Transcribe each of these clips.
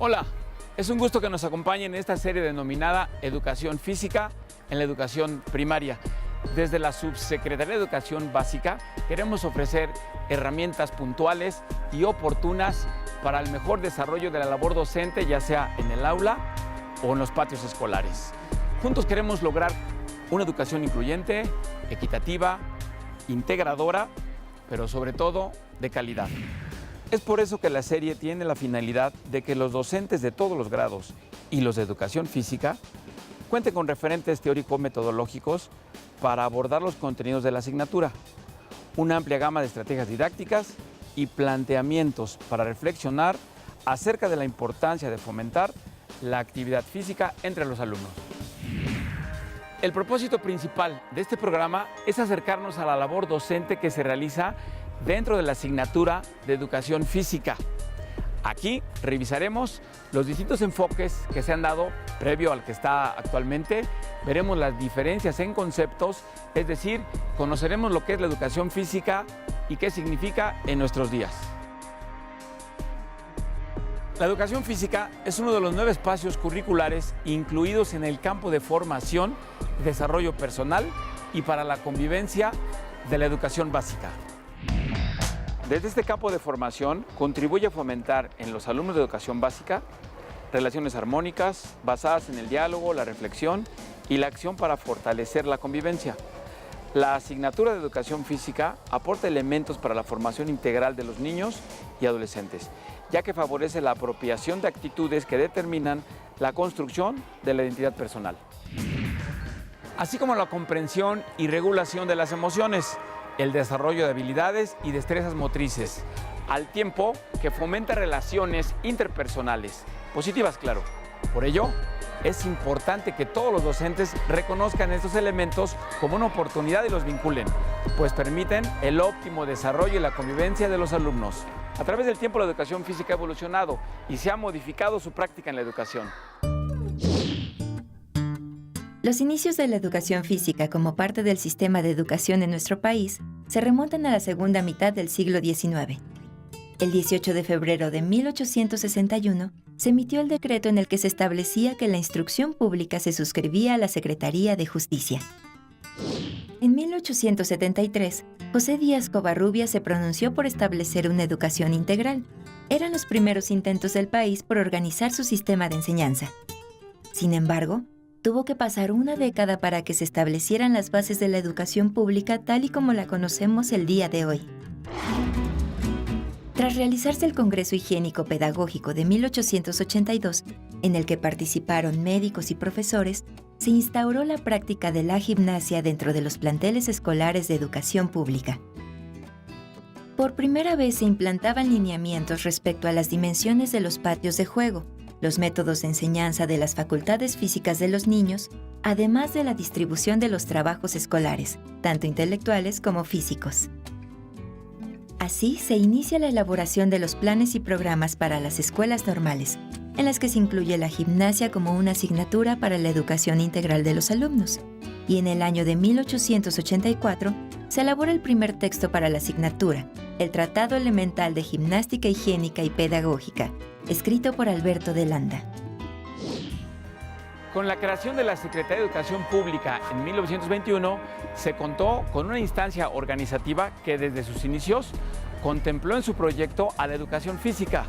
Hola, es un gusto que nos acompañen en esta serie denominada Educación Física en la Educación Primaria. Desde la Subsecretaría de Educación Básica queremos ofrecer herramientas puntuales y oportunas para el mejor desarrollo de la labor docente, ya sea en el aula o en los patios escolares. Juntos queremos lograr una educación incluyente, equitativa, integradora, pero sobre todo de calidad. Es por eso que la serie tiene la finalidad de que los docentes de todos los grados y los de educación física cuenten con referentes teórico-metodológicos para abordar los contenidos de la asignatura, una amplia gama de estrategias didácticas y planteamientos para reflexionar acerca de la importancia de fomentar la actividad física entre los alumnos. El propósito principal de este programa es acercarnos a la labor docente que se realiza dentro de la asignatura de educación física. Aquí revisaremos los distintos enfoques que se han dado previo al que está actualmente, veremos las diferencias en conceptos, es decir, conoceremos lo que es la educación física y qué significa en nuestros días. La educación física es uno de los 9 espacios curriculares incluidos en el campo de formación, desarrollo personal y para la convivencia de la educación básica. Desde este campo de formación contribuye a fomentar en los alumnos de educación básica relaciones armónicas basadas en el diálogo, la reflexión y la acción para fortalecer la convivencia. La asignatura de educación física aporta elementos para la formación integral de los niños y adolescentes, ya que favorece la apropiación de actitudes que determinan la construcción de la identidad personal, así como la comprensión y regulación de las emociones, el desarrollo de habilidades y destrezas motrices, al tiempo que fomenta relaciones interpersonales, positivas, claro. Por ello, es importante que todos los docentes reconozcan estos elementos como una oportunidad y los vinculen, pues permiten el óptimo desarrollo y la convivencia de los alumnos. A través del tiempo, la educación física ha evolucionado y se ha modificado su práctica en la educación. Los inicios de la educación física como parte del sistema de educación en nuestro país se remontan a la segunda mitad del siglo XIX. El 18 de febrero de 1861 se emitió el decreto en el que se establecía que la instrucción pública se suscribía a la Secretaría de Justicia. En 1873, José Díaz Covarrubias se pronunció por establecer una educación integral. Eran los primeros intentos del país por organizar su sistema de enseñanza. Sin embargo, tuvo que pasar una década para que se establecieran las bases de la educación pública tal y como la conocemos el día de hoy. Tras realizarse el Congreso Higiénico Pedagógico de 1882, en el que participaron médicos y profesores, se instauró la práctica de la gimnasia dentro de los planteles escolares de educación pública. Por primera vez se implantaban lineamientos respecto a las dimensiones de los patios de juego, los métodos de enseñanza de las facultades físicas de los niños, además de la distribución de los trabajos escolares, tanto intelectuales como físicos. Así se inicia la elaboración de los planes y programas para las escuelas normales, en las que se incluye la gimnasia como una asignatura para la educación integral de los alumnos. Y en el año de 1884 se elabora el primer texto para la asignatura, el Tratado Elemental de Gimnástica Higiénica y Pedagógica, escrito por Alberto de Landa. Con la creación de la Secretaría de Educación Pública en 1921, se contó con una instancia organizativa que desde sus inicios contempló en su proyecto a la educación física.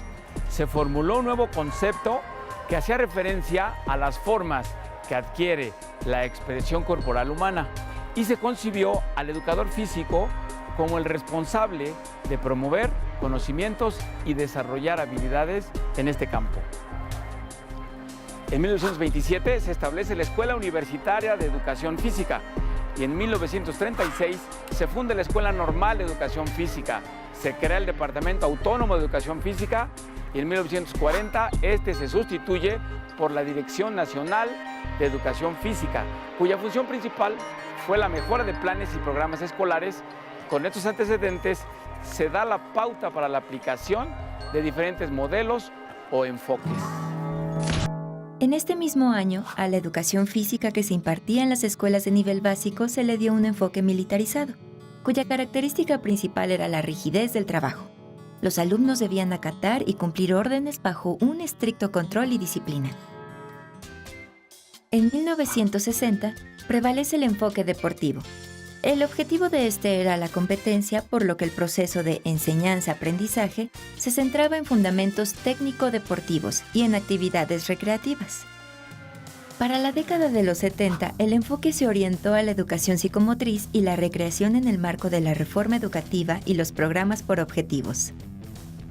Se formuló un nuevo concepto que hacía referencia a las formas que adquiere la expresión corporal humana y se concibió al educador físico como el responsable de promover conocimientos y desarrollar habilidades en este campo. En 1927 se establece la Escuela Universitaria de Educación Física y en 1936 se funda la Escuela Normal de Educación Física. Se crea el Departamento Autónomo de Educación Física y en 1940 este se sustituye por la Dirección Nacional de Educación Física, cuya función principal fue la mejora de planes y programas escolares. Con estos antecedentes se da la pauta para la aplicación de diferentes modelos o enfoques. En este mismo año, a la educación física que se impartía en las escuelas de nivel básico se le dio un enfoque militarizado, cuya característica principal era la rigidez del trabajo. Los alumnos debían acatar y cumplir órdenes bajo un estricto control y disciplina. En 1960, prevalece el enfoque deportivo. El objetivo de este era la competencia, por lo que el proceso de enseñanza-aprendizaje se centraba en fundamentos técnico-deportivos y en actividades recreativas. Para la década de los 70, el enfoque se orientó a la educación psicomotriz y la recreación en el marco de la reforma educativa y los programas por objetivos.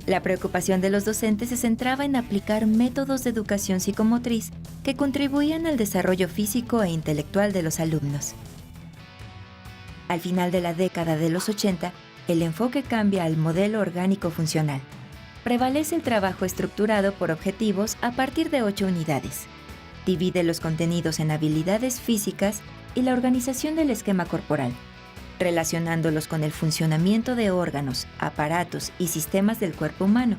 La preocupación de los docentes se centraba en aplicar métodos de educación psicomotriz que contribuían al desarrollo físico e intelectual de los alumnos. Al final de la década de los 80, el enfoque cambia al modelo orgánico funcional. Prevalece el trabajo estructurado por objetivos a partir de 8 unidades. Divide los contenidos en habilidades físicas y la organización del esquema corporal, relacionándolos con el funcionamiento de órganos, aparatos y sistemas del cuerpo humano,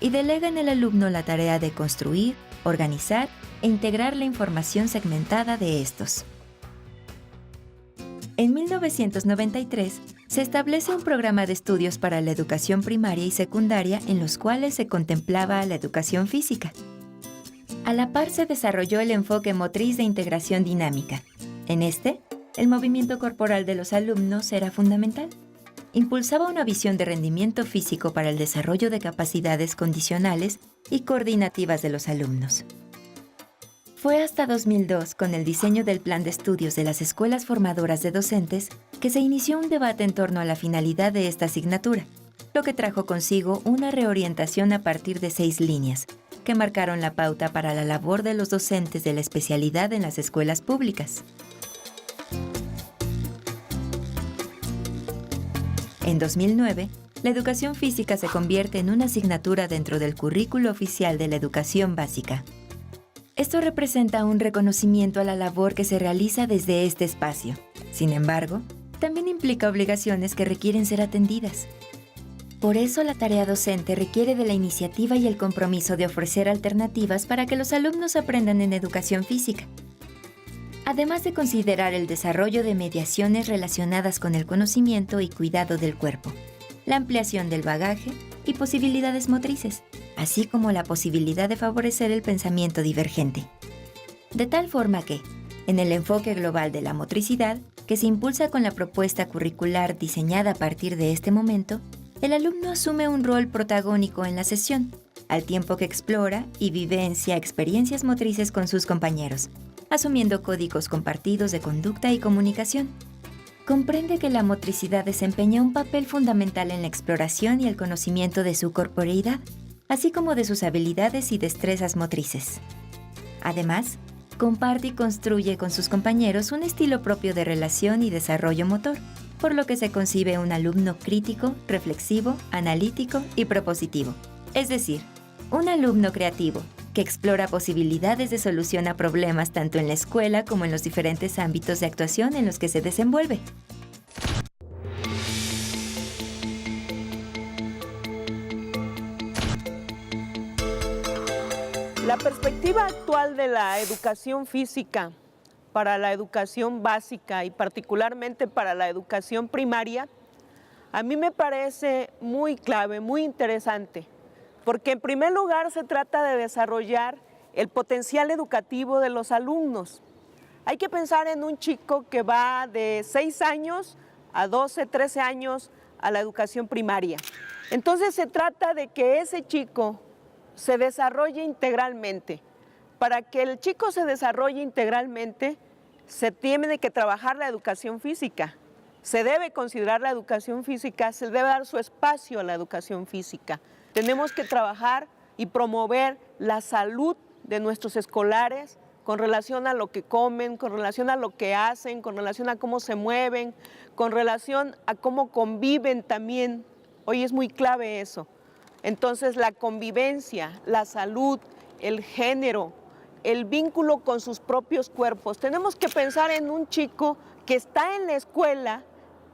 y delega en el alumno la tarea de construir, organizar e integrar la información segmentada de estos. En 1993, se establece un programa de estudios para la educación primaria y secundaria en los cuales se contemplaba la educación física. A la par se desarrolló el enfoque motriz de integración dinámica. En este, el movimiento corporal de los alumnos era fundamental. Impulsaba una visión de rendimiento físico para el desarrollo de capacidades condicionales y coordinativas de los alumnos. Fue hasta 2002, con el diseño del plan de estudios de las escuelas formadoras de docentes, que se inició un debate en torno a la finalidad de esta asignatura, lo que trajo consigo una reorientación a partir de 6 líneas, que marcaron la pauta para la labor de los docentes de la especialidad en las escuelas públicas. En 2009, la educación física se convierte en una asignatura dentro del currículo oficial de la educación básica. Esto representa un reconocimiento a la labor que se realiza desde este espacio. Sin embargo, también implica obligaciones que requieren ser atendidas. Por eso, la tarea docente requiere de la iniciativa y el compromiso de ofrecer alternativas para que los alumnos aprendan en educación física. Además de considerar el desarrollo de mediaciones relacionadas con el conocimiento y cuidado del cuerpo, la ampliación del bagaje y posibilidades motrices, así como la posibilidad de favorecer el pensamiento divergente. De tal forma que, en el enfoque global de la motricidad, que se impulsa con la propuesta curricular diseñada a partir de este momento, el alumno asume un rol protagónico en la sesión, al tiempo que explora y vivencia experiencias motrices con sus compañeros, asumiendo códigos compartidos de conducta y comunicación. Comprende que la motricidad desempeña un papel fundamental en la exploración y el conocimiento de su corporeidad, así como de sus habilidades y destrezas motrices. Además, comparte y construye con sus compañeros un estilo propio de relación y desarrollo motor, por lo que se concibe un alumno crítico, reflexivo, analítico y propositivo. Es decir, un alumno creativo, que explora posibilidades de solución a problemas tanto en la escuela como en los diferentes ámbitos de actuación en los que se desenvuelve. La perspectiva actual de la educación física para la educación básica y particularmente para la educación primaria, a mí me parece muy clave, muy interesante, porque en primer lugar se trata de desarrollar el potencial educativo de los alumnos. Hay que pensar en un chico que va de 6 años a 12, 13 años a la educación primaria. Entonces se trata de que ese chico se desarrolle integralmente. Para que el chico se desarrolle integralmente, se tiene que trabajar la educación física. Se debe considerar la educación física, se debe dar su espacio a la educación física. Tenemos que trabajar y promover la salud de nuestros escolares con relación a lo que comen, con relación a lo que hacen, con relación a cómo se mueven, con relación a cómo conviven también. Hoy es muy clave eso. Entonces, la convivencia, la salud, el género, el vínculo con sus propios cuerpos. Tenemos que pensar en un chico que está en la escuela,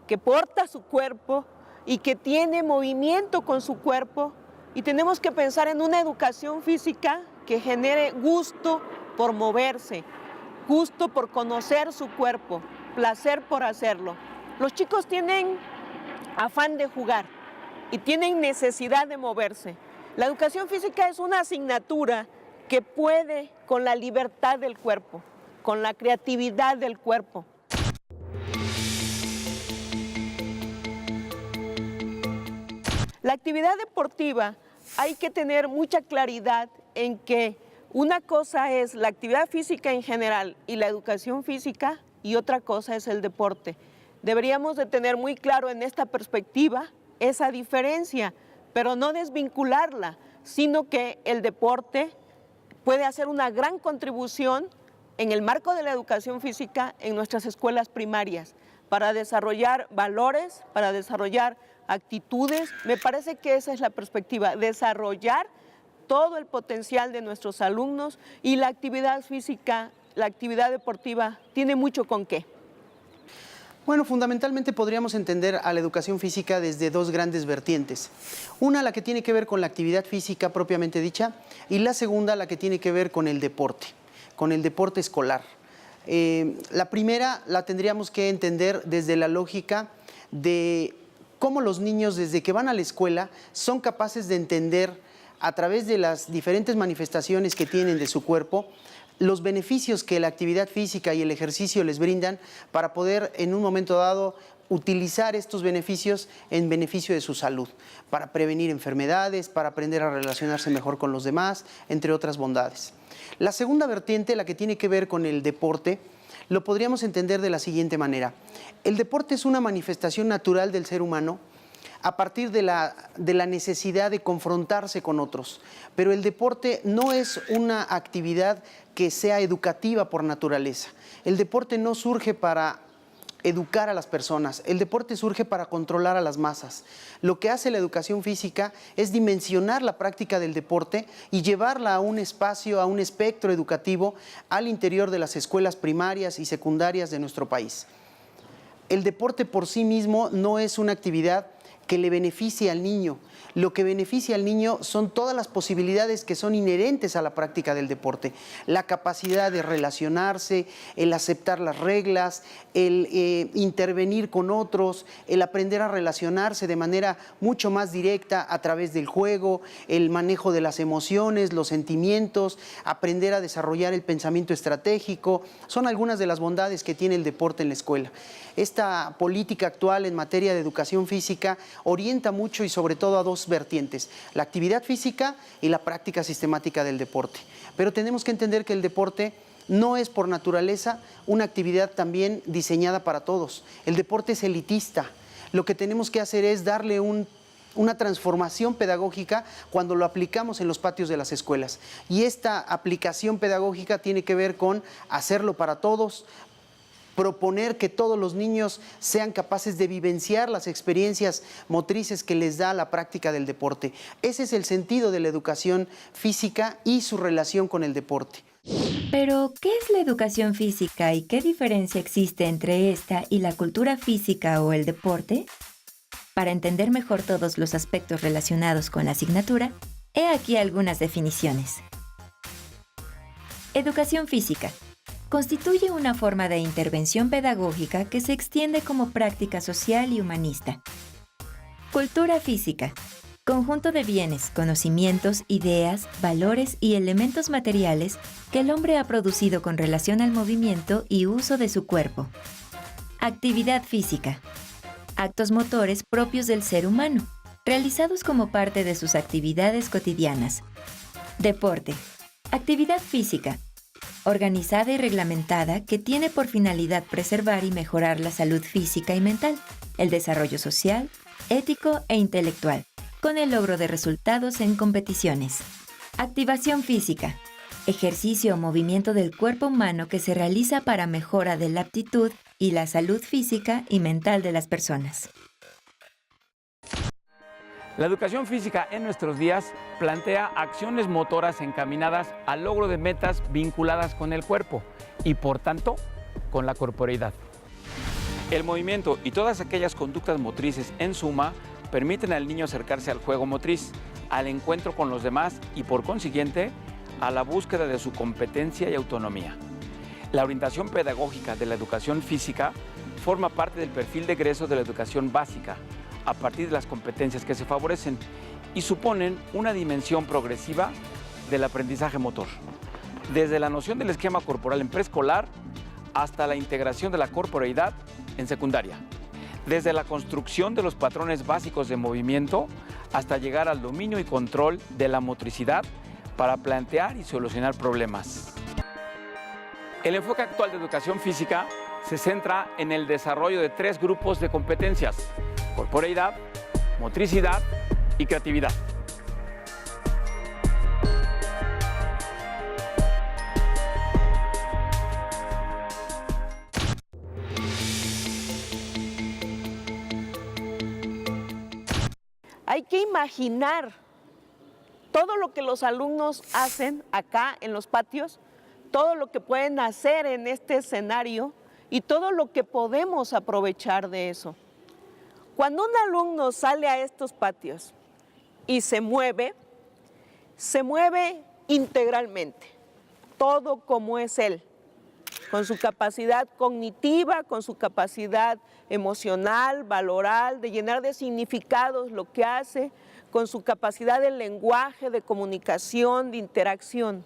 que porta su cuerpo y que tiene movimiento con su cuerpo. Y tenemos que pensar en una educación física que genere gusto por moverse, gusto por conocer su cuerpo, placer por hacerlo. Los chicos tienen afán de jugar y tienen necesidad de moverse. La educación física es una asignatura que puede con la libertad del cuerpo, con la creatividad del cuerpo. La actividad deportiva, hay que tener mucha claridad en que una cosa es la actividad física en general y la educación física y otra cosa es el deporte. Deberíamos de tener muy claro en esta perspectiva esa diferencia, pero no desvincularla, sino que el deporte puede hacer una gran contribución en el marco de la educación física en nuestras escuelas primarias para desarrollar valores, para desarrollar actitudes. Me parece que esa es la perspectiva, desarrollar todo el potencial de nuestros alumnos, y la actividad física, la actividad deportiva tiene mucho con qué. Bueno, fundamentalmente podríamos entender a la educación física desde dos grandes vertientes. Una, la que tiene que ver con la actividad física propiamente dicha, y la segunda, la que tiene que ver con el deporte escolar. La primera la tendríamos que entender desde la lógica de cómo los niños, desde que van a la escuela, son capaces de entender a través de las diferentes manifestaciones que tienen de su cuerpo, los beneficios que la actividad física y el ejercicio les brindan para poder en un momento dado utilizar estos beneficios en beneficio de su salud, para prevenir enfermedades, para aprender a relacionarse mejor con los demás, entre otras bondades. La segunda vertiente, la que tiene que ver con el deporte, lo podríamos entender de la siguiente manera. El deporte es una manifestación natural del ser humano a partir de la necesidad de confrontarse con otros. Pero el deporte no es una actividad que sea educativa por naturaleza. El deporte no surge para educar a las personas, el deporte surge para controlar a las masas. Lo que hace la educación física es dimensionar la práctica del deporte y llevarla a un espacio, a un espectro educativo al interior de las escuelas primarias y secundarias de nuestro país. El deporte por sí mismo no es una actividad que le beneficie al niño. Lo que beneficia al niño son todas las posibilidades que son inherentes a la práctica del deporte. La capacidad de relacionarse, el aceptar las reglas, el intervenir con otros, el aprender a relacionarse de manera mucho más directa a través del juego, el manejo de las emociones, los sentimientos, aprender a desarrollar el pensamiento estratégico. Son algunas de las bondades que tiene el deporte en la escuela. Esta política actual en materia de educación física orienta mucho y sobre todo a dos vertientes, la actividad física y la práctica sistemática del deporte. Pero tenemos que entender que el deporte no es por naturaleza una actividad también diseñada para todos. El deporte es elitista. Lo que tenemos que hacer es darle una transformación pedagógica cuando lo aplicamos en los patios de las escuelas. Y esta aplicación pedagógica tiene que ver con hacerlo para todos, proponer que todos los niños sean capaces de vivenciar las experiencias motrices que les da la práctica del deporte. Ese es el sentido de la educación física y su relación con el deporte. Pero, ¿qué es la educación física y qué diferencia existe entre esta y la cultura física o el deporte? Para entender mejor todos los aspectos relacionados con la asignatura, he aquí algunas definiciones. Educación física. Constituye una forma de intervención pedagógica que se extiende como práctica social y humanista. Cultura física. Conjunto de bienes, conocimientos, ideas, valores y elementos materiales que el hombre ha producido con relación al movimiento y uso de su cuerpo. Actividad física. Actos motores propios del ser humano, realizados como parte de sus actividades cotidianas. Deporte. Actividad física. Organizada y reglamentada que tiene por finalidad preservar y mejorar la salud física y mental, el desarrollo social, ético e intelectual, con el logro de resultados en competiciones. Activación física. Ejercicio o movimiento del cuerpo humano que se realiza para mejora de la aptitud y la salud física y mental de las personas. La educación física en nuestros días plantea acciones motoras encaminadas al logro de metas vinculadas con el cuerpo y, por tanto, con la corporeidad. El movimiento y todas aquellas conductas motrices, en suma, permiten al niño acercarse al juego motriz, al encuentro con los demás y, por consiguiente, a la búsqueda de su competencia y autonomía. La orientación pedagógica de la educación física forma parte del perfil de egreso de la educación básica, a partir de las competencias que se favorecen y suponen una dimensión progresiva del aprendizaje motor. Desde la noción del esquema corporal en preescolar hasta la integración de la corporeidad en secundaria. Desde la construcción de los patrones básicos de movimiento hasta llegar al dominio y control de la motricidad para plantear y solucionar problemas. El enfoque actual de educación física se centra en el desarrollo de 3 grupos de competencias: corporeidad, motricidad y creatividad. Hay que imaginar todo lo que los alumnos hacen acá en los patios, todo lo que pueden hacer en este escenario y todo lo que podemos aprovechar de eso. Cuando un alumno sale a estos patios y se mueve integralmente, todo como es él, con su capacidad cognitiva, con su capacidad emocional, valoral, de llenar de significados lo que hace, con su capacidad de lenguaje, de comunicación, de interacción.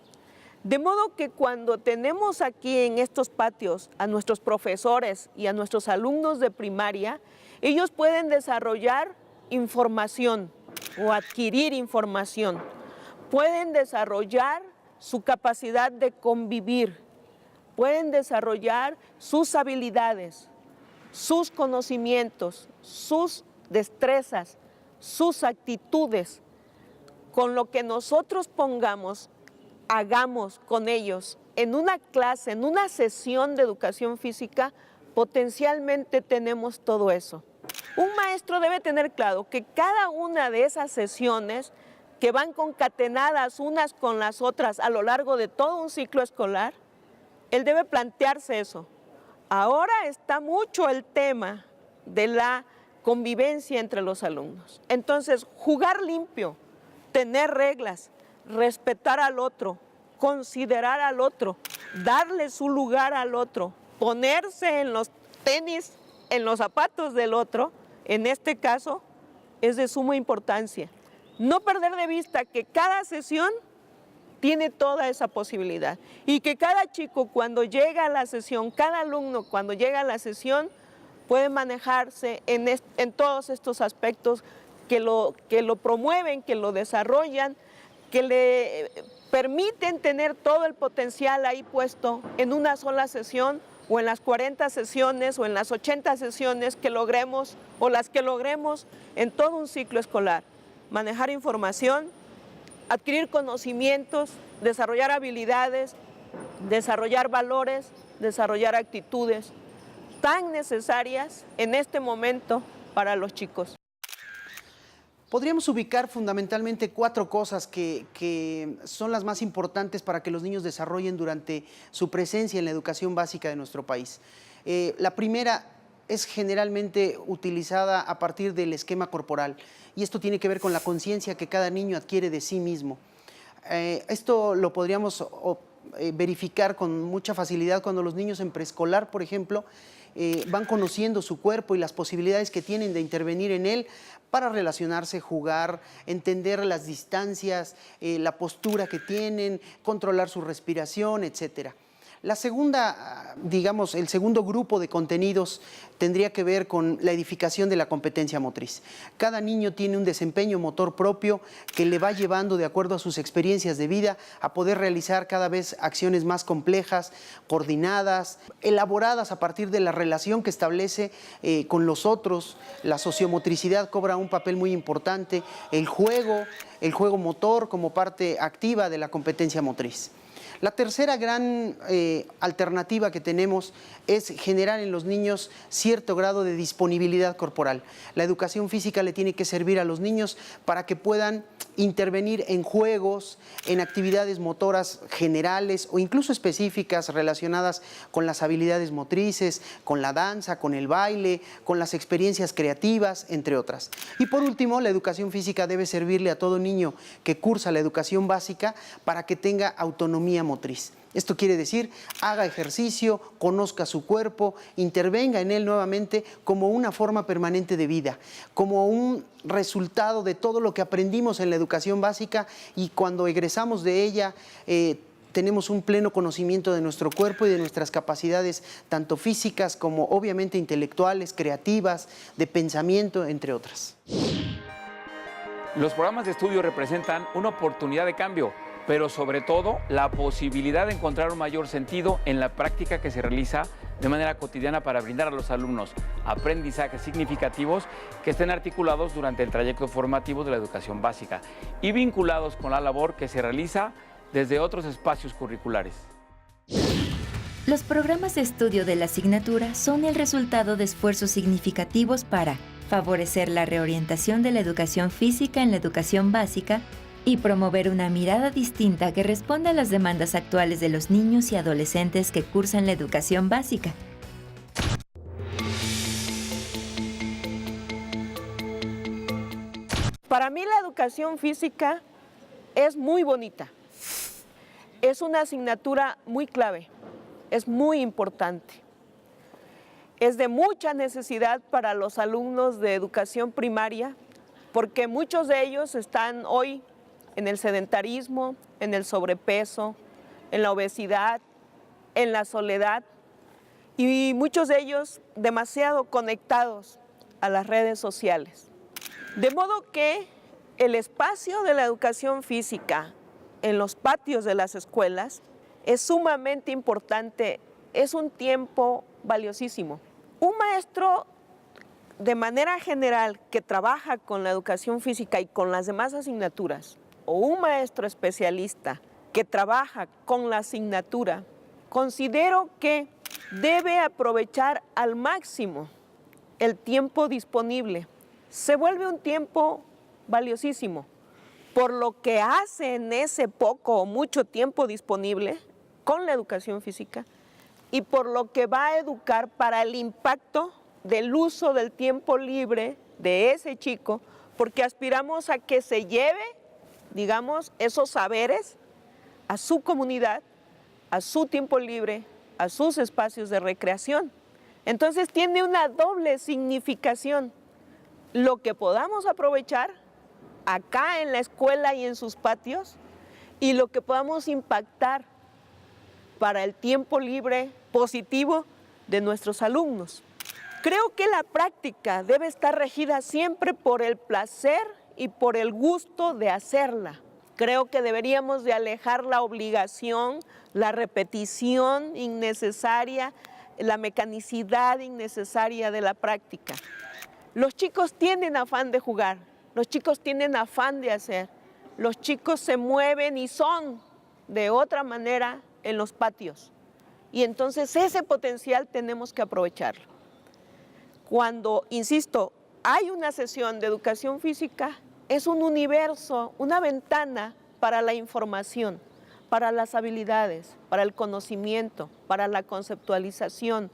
De modo que cuando tenemos aquí en estos patios a nuestros profesores y a nuestros alumnos de primaria, ellos pueden desarrollar información o adquirir información, pueden desarrollar su capacidad de convivir, pueden desarrollar sus habilidades, sus conocimientos, sus destrezas, sus actitudes. Con lo que nosotros pongamos, hagamos con ellos en una clase, en una sesión de educación física, potencialmente tenemos todo eso. Un maestro debe tener claro que cada una de esas sesiones que van concatenadas unas con las otras a lo largo de todo un ciclo escolar, él debe plantearse eso. Ahora está mucho el tema de la convivencia entre los alumnos. Entonces, jugar limpio, tener reglas, respetar al otro, considerar al otro, darle su lugar al otro, ponerse en los tenis, en los zapatos del otro, en este caso, es de suma importancia. No perder de vista que cada sesión tiene toda esa posibilidad y que cada chico cuando llega a la sesión, cada alumno cuando llega a la sesión puede manejarse en todos estos aspectos que lo promueven, que lo desarrollan, que le permiten tener todo el potencial ahí puesto en una sola sesión o en las 40 sesiones o en las 80 sesiones que logremos o las que logremos en todo un ciclo escolar. Manejar información, adquirir conocimientos, desarrollar habilidades, desarrollar valores, desarrollar actitudes tan necesarias en este momento para los chicos. Podríamos ubicar fundamentalmente 4 cosas que son las más importantes para que los niños desarrollen durante su presencia en la educación básica de nuestro país. La primera es generalmente utilizada a partir del esquema corporal y esto tiene que ver con la conciencia que cada niño adquiere de sí mismo. Esto lo podríamos verificar con mucha facilidad cuando los niños en preescolar, por ejemplo, van conociendo su cuerpo y las posibilidades que tienen de intervenir en él para relacionarse, jugar, entender las distancias, la postura que tienen, controlar su respiración, etcétera. La segunda, digamos, el segundo grupo de contenidos tendría que ver con la edificación de la competencia motriz. Cada niño tiene un desempeño motor propio que le va llevando, de acuerdo a sus experiencias de vida, a poder realizar cada vez acciones más complejas, coordinadas, elaboradas a partir de la relación que establece con los otros. La sociomotricidad cobra un papel muy importante, el juego motor como parte activa de la competencia motriz. La tercera gran alternativa que tenemos es generar en los niños cierto grado de disponibilidad corporal. La educación física le tiene que servir a los niños para que puedan intervenir en juegos, en actividades motoras generales o incluso específicas relacionadas con las habilidades motrices, con la danza, con el baile, con las experiencias creativas, entre otras. Y por último, la educación física debe servirle a todo niño que cursa la educación básica para que tenga autonomía motriz. Esto quiere decir, haga ejercicio, conozca su cuerpo, intervenga en él nuevamente como una forma permanente de vida, como un resultado de todo lo que aprendimos en la educación básica, y cuando egresamos de ella tenemos un pleno conocimiento de nuestro cuerpo y de nuestras capacidades, tanto físicas como obviamente intelectuales, creativas, de pensamiento, entre otras. Los programas de estudio representan una oportunidad de cambio, pero sobre todo la posibilidad de encontrar un mayor sentido en la práctica que se realiza de manera cotidiana para brindar a los alumnos aprendizajes significativos que estén articulados durante el trayecto formativo de la educación básica y vinculados con la labor que se realiza desde otros espacios curriculares. Los programas de estudio de la asignatura son el resultado de esfuerzos significativos para favorecer la reorientación de la educación física en la educación básica y promover una mirada distinta que responda a las demandas actuales de los niños y adolescentes que cursan la educación básica. Para mí la educación física es muy bonita. Es una asignatura muy clave, es muy importante. Es de mucha necesidad para los alumnos de educación primaria, porque muchos de ellos están hoy en el sedentarismo, en el sobrepeso, en la obesidad, en la soledad, y muchos de ellos demasiado conectados a las redes sociales. De modo que el espacio de la educación física en los patios de las escuelas es sumamente importante, es un tiempo valiosísimo. Un maestro, de manera general, que trabaja con la educación física y con las demás asignaturas, o un maestro especialista que trabaja con la asignatura, considero que debe aprovechar al máximo el tiempo disponible. Se vuelve un tiempo valiosísimo por lo que hace en ese poco o mucho tiempo disponible con la educación física y por lo que va a educar para el impacto del uso del tiempo libre de ese chico, porque aspiramos a que se lleve, digamos, esos saberes a su comunidad, a su tiempo libre, a sus espacios de recreación. Entonces tiene una doble significación. Lo que podamos aprovechar acá en la escuela y en sus patios, y lo que podamos impactar para el tiempo libre positivo de nuestros alumnos. Creo que la práctica debe estar regida siempre por el placer y por el gusto de hacerla. Creo que deberíamos de alejar la obligación, la repetición innecesaria, la mecanicidad innecesaria de la práctica. Los chicos tienen afán de jugar, los chicos tienen afán de hacer, los chicos se mueven y son de otra manera en los patios. Y entonces ese potencial tenemos que aprovecharlo. Cuando, insisto, hay una sesión de educación física, es un universo, una ventana para la información, para las habilidades, para el conocimiento, para la conceptualización,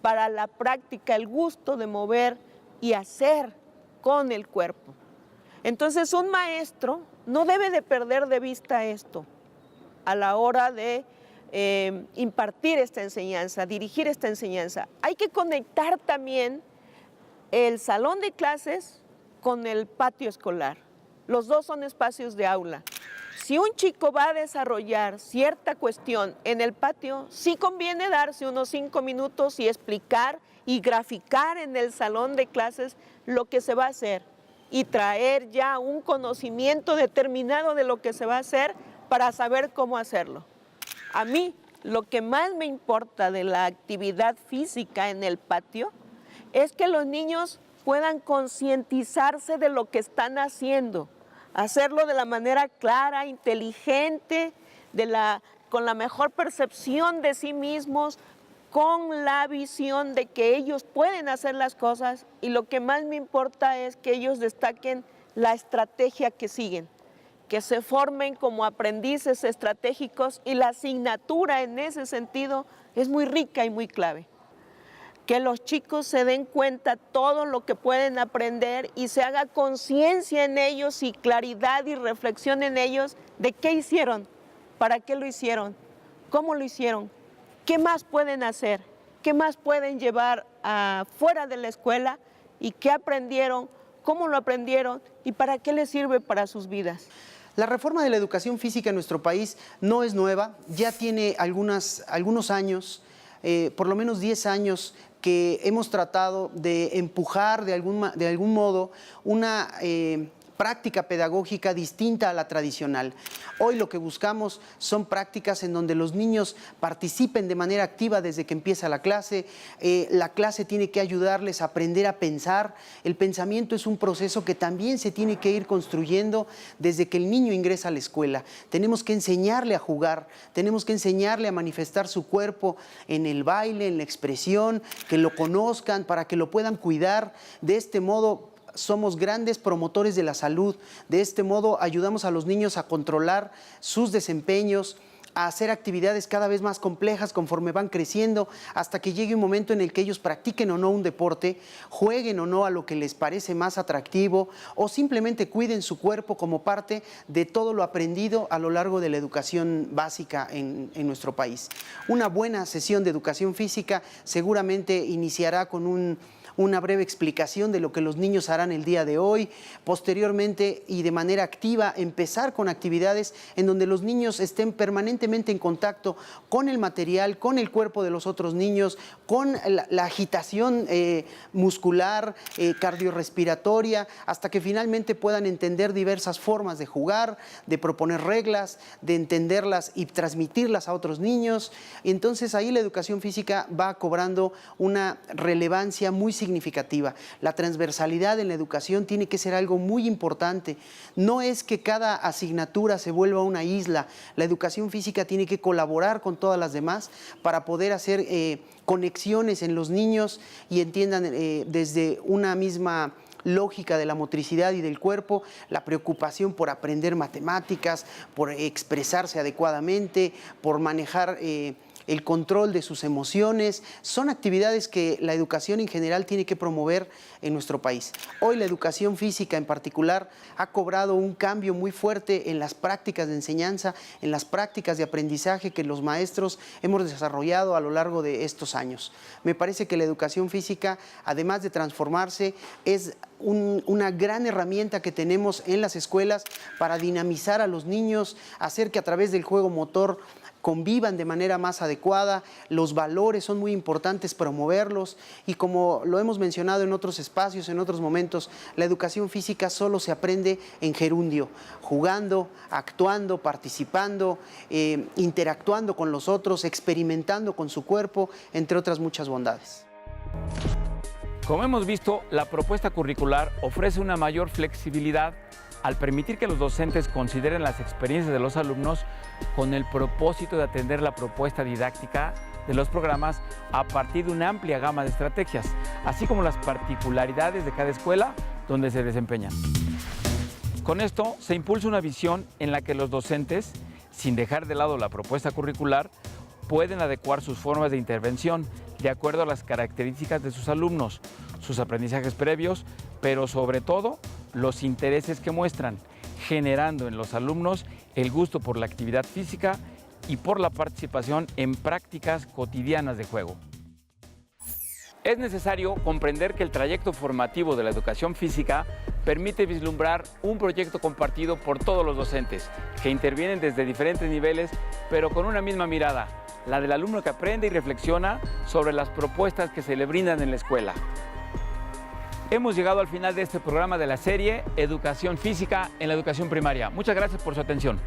para la práctica, el gusto de mover y hacer con el cuerpo. Entonces, un maestro no debe de perder de vista esto a la hora de impartir esta enseñanza, dirigir esta enseñanza. Hay que conectar también el salón de clases con el patio escolar. Los dos son espacios de aula. Si un chico va a desarrollar cierta cuestión en el patio, sí conviene darse unos 5 minutos y explicar y graficar en el salón de clases lo que se va a hacer y traer ya un conocimiento determinado de lo que se va a hacer para saber cómo hacerlo. A mí, lo que más me importa de la actividad física en el patio es que los niños puedan concientizarse de lo que están haciendo, hacerlo de la manera clara, inteligente, con la mejor percepción de sí mismos, con la visión de que ellos pueden hacer las cosas, y lo que más me importa es que ellos destaquen la estrategia que siguen, que se formen como aprendices estratégicos, y la asignatura en ese sentido es muy rica y muy clave. Que los chicos se den cuenta todo lo que pueden aprender y se haga conciencia en ellos y claridad y reflexión en ellos de qué hicieron, para qué lo hicieron, ¿Cómo lo hicieron? ¿Qué más pueden hacer? ¿Qué más pueden llevar fuera de la escuela? ¿Y qué aprendieron? ¿Cómo lo aprendieron? ¿Y para qué les sirve para sus vidas? La reforma de la educación física en nuestro país no es nueva, ya tiene algunos años, por lo menos 10 años, que hemos tratado de empujar de algún modo una práctica pedagógica distinta a la tradicional. Hoy lo que buscamos son prácticas en donde los niños participen de manera activa desde que empieza la clase. La clase tiene que ayudarles a aprender a pensar. El pensamiento es un proceso que también se tiene que ir construyendo desde que el niño ingresa a la escuela. Tenemos que enseñarle a jugar, tenemos que enseñarle a manifestar su cuerpo en el baile, en la expresión, que lo conozcan para que lo puedan cuidar. De este modo somos grandes promotores de la salud. De este modo ayudamos a los niños a controlar sus desempeños, a hacer actividades cada vez más complejas conforme van creciendo, hasta que llegue un momento en el que ellos practiquen o no un deporte, jueguen o no a lo que les parece más atractivo, o simplemente cuiden su cuerpo como parte de todo lo aprendido a lo largo de la educación básica en nuestro país. Una buena sesión de educación física seguramente iniciará con una breve explicación de lo que los niños harán el día de hoy. Posteriormente y de manera activa empezar con actividades en donde los niños estén permanentemente en contacto con el material, con el cuerpo de los otros niños, con la agitación muscular, cardiorrespiratoria, hasta que finalmente puedan entender diversas formas de jugar, de proponer reglas, de entenderlas y transmitirlas a otros niños. Y entonces ahí la educación física va cobrando una relevancia muy significativa. La transversalidad en la educación tiene que ser algo muy importante. No es que cada asignatura se vuelva una isla. La educación física tiene que colaborar con todas las demás para poder hacer conexiones en los niños y entiendan desde una misma lógica de la motricidad y del cuerpo, la preocupación por aprender matemáticas, por expresarse adecuadamente, por manejar el control de sus emociones. Son actividades que la educación en general tiene que promover en nuestro país. Hoy la educación física en particular ha cobrado un cambio muy fuerte en las prácticas de enseñanza, en las prácticas de aprendizaje que los maestros hemos desarrollado a lo largo de estos años. Me parece que la educación física, además de transformarse, es una gran herramienta que tenemos en las escuelas para dinamizar a los niños, hacer que a través del juego motor convivan de manera más adecuada. Los valores son muy importantes, promoverlos, y como lo hemos mencionado en otros espacios, en otros momentos, la educación física solo se aprende en gerundio, jugando, actuando, participando, interactuando con los otros, experimentando con su cuerpo, entre otras muchas bondades. Como hemos visto, la propuesta curricular ofrece una mayor flexibilidad al permitir que los docentes consideren las experiencias de los alumnos con el propósito de atender la propuesta didáctica de los programas a partir de una amplia gama de estrategias, así como las particularidades de cada escuela donde se desempeñan. Con esto se impulsa una visión en la que los docentes, sin dejar de lado la propuesta curricular, pueden adecuar sus formas de intervención de acuerdo a las características de sus alumnos, sus aprendizajes previos, pero sobre todo los intereses que muestran, generando en los alumnos el gusto por la actividad física y por la participación en prácticas cotidianas de juego. Es necesario comprender que el trayecto formativo de la educación física permite vislumbrar un proyecto compartido por todos los docentes, que intervienen desde diferentes niveles, pero con una misma mirada, la del alumno que aprende y reflexiona sobre las propuestas que se le brindan en la escuela. Hemos llegado al final de este programa de la serie Educación Física en la Educación Primaria. Muchas gracias por su atención.